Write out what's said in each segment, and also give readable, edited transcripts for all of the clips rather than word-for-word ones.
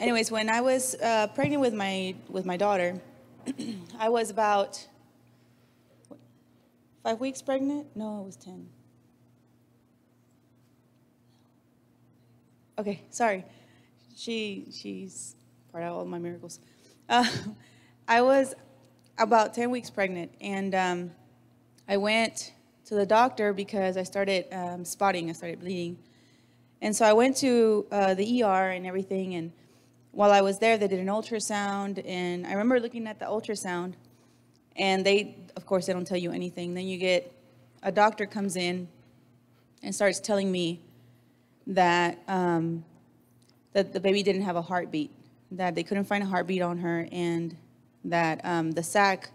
anyways, when I was pregnant with my daughter, I was about 5 weeks pregnant. No, it was 10. Okay, sorry. She's part of all my miracles. Uh, I was about 10 weeks pregnant, and I went to the doctor because I started spotting. I started bleeding. And so I went to the ER and everything, and while I was there, they did an ultrasound, and I remember looking at the ultrasound, and of course, they don't tell you anything. Then a doctor comes in and starts telling me that that the baby didn't have a heartbeat, that they couldn't find a heartbeat on her, and that the sac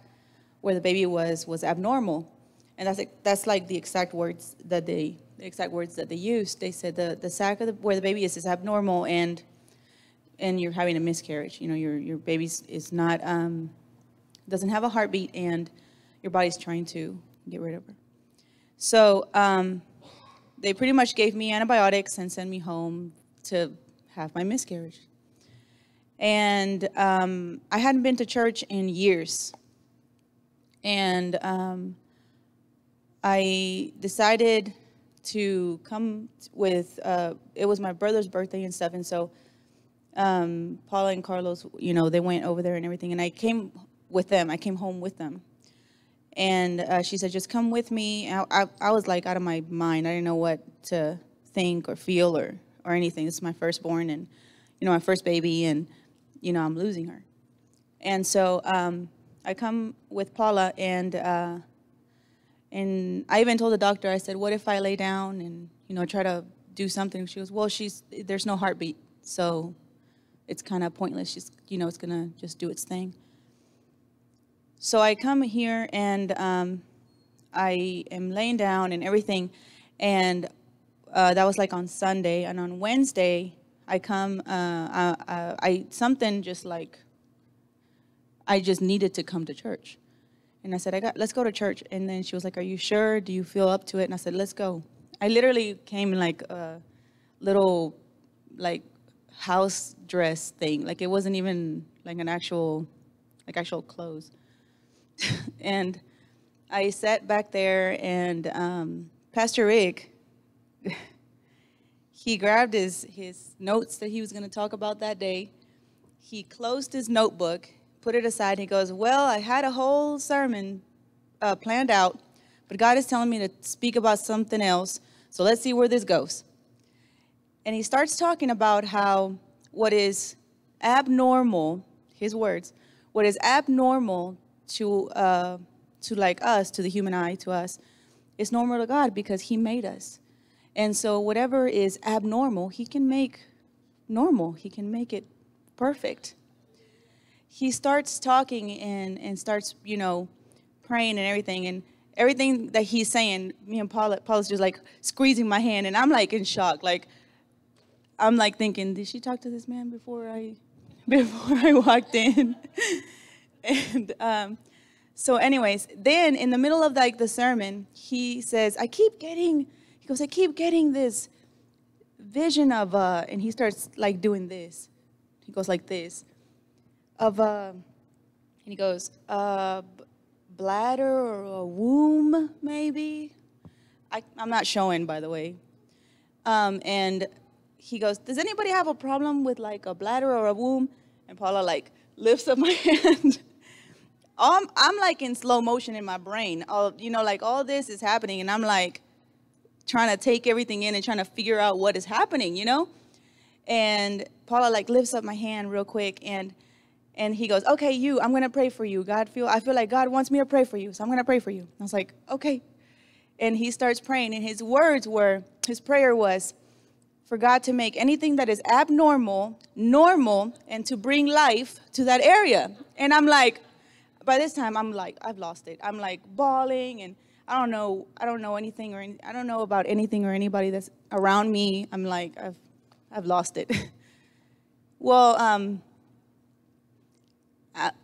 where the baby was abnormal. And that's like the exact words that they used. They said the sac where the baby is abnormal, and you're having a miscarriage. You know, your baby is not doesn't have a heartbeat, and your body's trying to get rid of her. So they pretty much gave me antibiotics and sent me home to have my miscarriage. And I hadn't been to church in years, and I decided to come with. It was my brother's birthday and stuff, and so Paula and Carlos, you know, they went over there and everything, and I came with them. I came home with them. And she said, just come with me. I was like out of my mind. I didn't know what to think or feel or anything. This is my firstborn and, you know, my first baby, and, you know, I'm losing her. And so I come with Paula, and I even told the doctor, I said, what if I lay down and, you know, try to do something? She goes, well, there's no heartbeat, so it's kind of pointless. She's, you know, it's going to just do its thing. So I come here, and I am laying down and everything, and that was like on Sunday. And on Wednesday, I come, something just like, I just needed to come to church. And I said, let's go to church. And then she was like, are you sure? Do you feel up to it? And I said, let's go. I literally came in like a little, like, house dress thing. Like, it wasn't even like actual clothes. And I sat back there, and Pastor Rick, he grabbed his notes that he was going to talk about that day. He closed his notebook, put it aside, and he goes, well, I had a whole sermon planned out, but God is telling me to speak about something else, so let's see where this goes. And he starts talking about how what is abnormal, his words, what is abnormal to like us, to the human eye, to us, is normal to God because he made us. And so whatever is abnormal, he can make normal. He can make it perfect. He starts talking and starts, you know, praying and everything that he's saying, me and Paula's just like squeezing my hand, and I'm like in shock. Like, I'm like thinking, did she talk to this man before I walked in? And so anyways, then in the middle of like the sermon, he says, I keep getting this vision of, and he starts like doing this. He goes like this, and he goes, bladder or a womb, maybe. I'm not showing, by the way. And he goes, does anybody have a problem with like a bladder or a womb? And Paula like lifts up my hand. I'm like in slow motion in my brain. You know, like all this is happening, and I'm like trying to take everything in and trying to figure out what is happening, you know? And Paula like lifts up my hand real quick, and he goes, okay, I'm going to pray for you. I feel like God wants me to pray for you, so I'm going to pray for you. I was like, okay. And he starts praying, and his prayer was for God to make anything that is abnormal, normal, and to bring life to that area. And I'm like, by this time, I'm like, I've lost it. I'm like bawling, and I don't know anything I don't know about anything or anybody that's around me. I'm like, I've lost it. Well,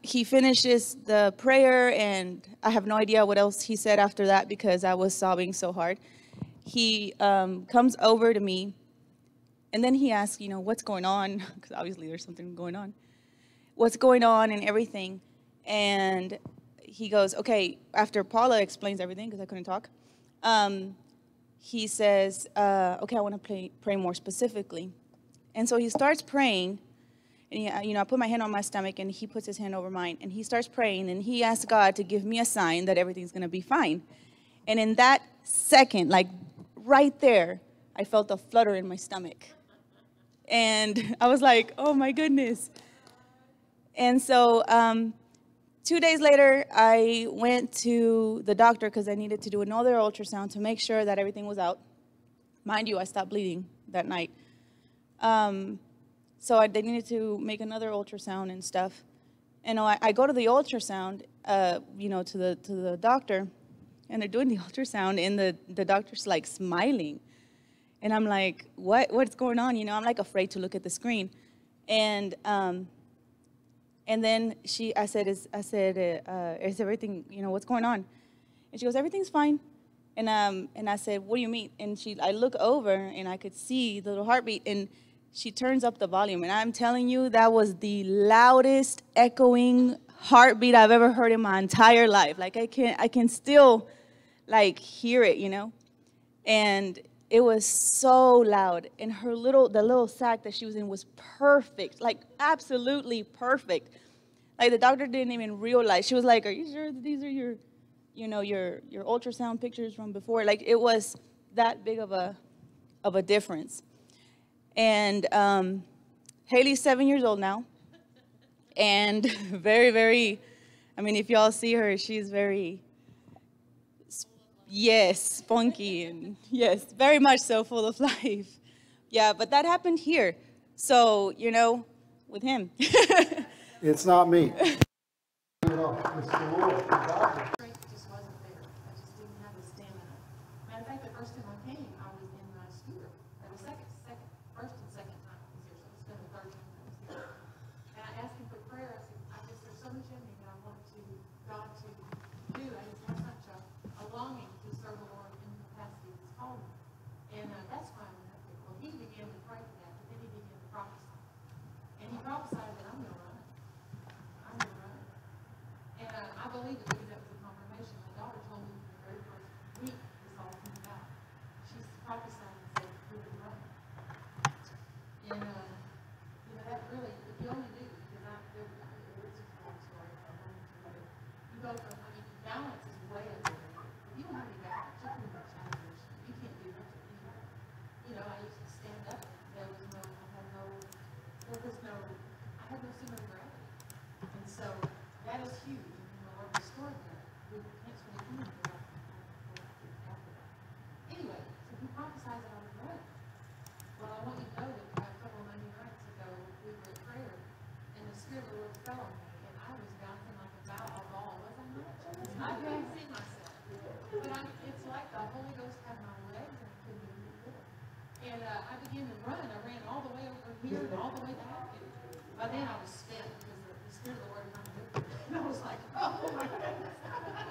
he finishes the prayer, and I have no idea what else he said after that because I was sobbing so hard. He comes over to me, And then he asked, what's going on? Because obviously there's something going on. What's going on and everything. And he goes, okay, after Paula explains everything, because I couldn't talk, he says, okay, I want to pray more specifically. And so he starts praying, and I put my hand on my stomach, and he puts his hand over mine, and he starts praying, and he asks God to give me a sign that everything's going to be fine. And in that second, like right there, I felt a flutter in my stomach. And I was like, oh my goodness. And so 2 days later, I went to the doctor because I needed to do another ultrasound to make sure that everything was out. Mind you, I stopped bleeding that night. So they needed to make another ultrasound and stuff. And I go to the ultrasound, to the doctor, and they're doing the ultrasound, and the doctor's like smiling. And I'm like, what's going on? I'm like afraid to look at the screen. And then I said, is everything, what's going on? And she goes, everything's fine. And I said, what do you mean? And I look over, and I could see the little heartbeat, and she turns up the volume. And I'm telling you, that was the loudest echoing heartbeat I've ever heard in my entire life. Like I can still like hear it, And it was so loud, and the little sac that she was in was perfect, like absolutely perfect. Like the doctor didn't even realize. She was like, "Are you sure that these are your ultrasound pictures from before?" Like it was that big of a difference. And Haley's 7 years old now, and very, very. I mean, if y'all see her, she's very. Yes, spunky, and yes, very much so, full of life. Yeah, but that happened here. So, with him. It's not me. It just wasn't there. I just didn't have the stamina. Matter of fact, the first time I came, I was in my scooter. That was first and second time I was here, so it's been the third time I was here. And I asked him for prayer. I said, I guess there's so much in me that I want God to do. I just have such a longing to serve the Lord in the capacity He's called me. And that's why I went up there. Well, he began to pray for that, but then he began to prophesy. And he prophesied that I'm going to run. I'm going to run. And I believe it because that was a confirmation. My daughter told me the very first week this all came about. She prophesied and said, you're going to run. And, that really, if you only do, because it's just a long story, I don't want to do it. You go from, balance is way over there. If you don't have any balance, you're pretty much out of your shape. You can't do nothing anyway. I used to stand up. I had no center of gravity. And so that is huge. And the Lord restored that. We can't spend anything after that. Anyway, so he prophesies that I was running. Well, I want you to know that a couple of Monday nights ago, we were at prayer, and the Spirit of the Lord fell on me, and I was bouncing like a ball. Was I not? I couldn't see myself. But it's like the Holy Ghost had my legs, and I couldn't even move. And I began to run. I ran all the way over here and all the way back. And by then I was spent because the Spirit of the Lord had come with me. And I was like, oh my goodness.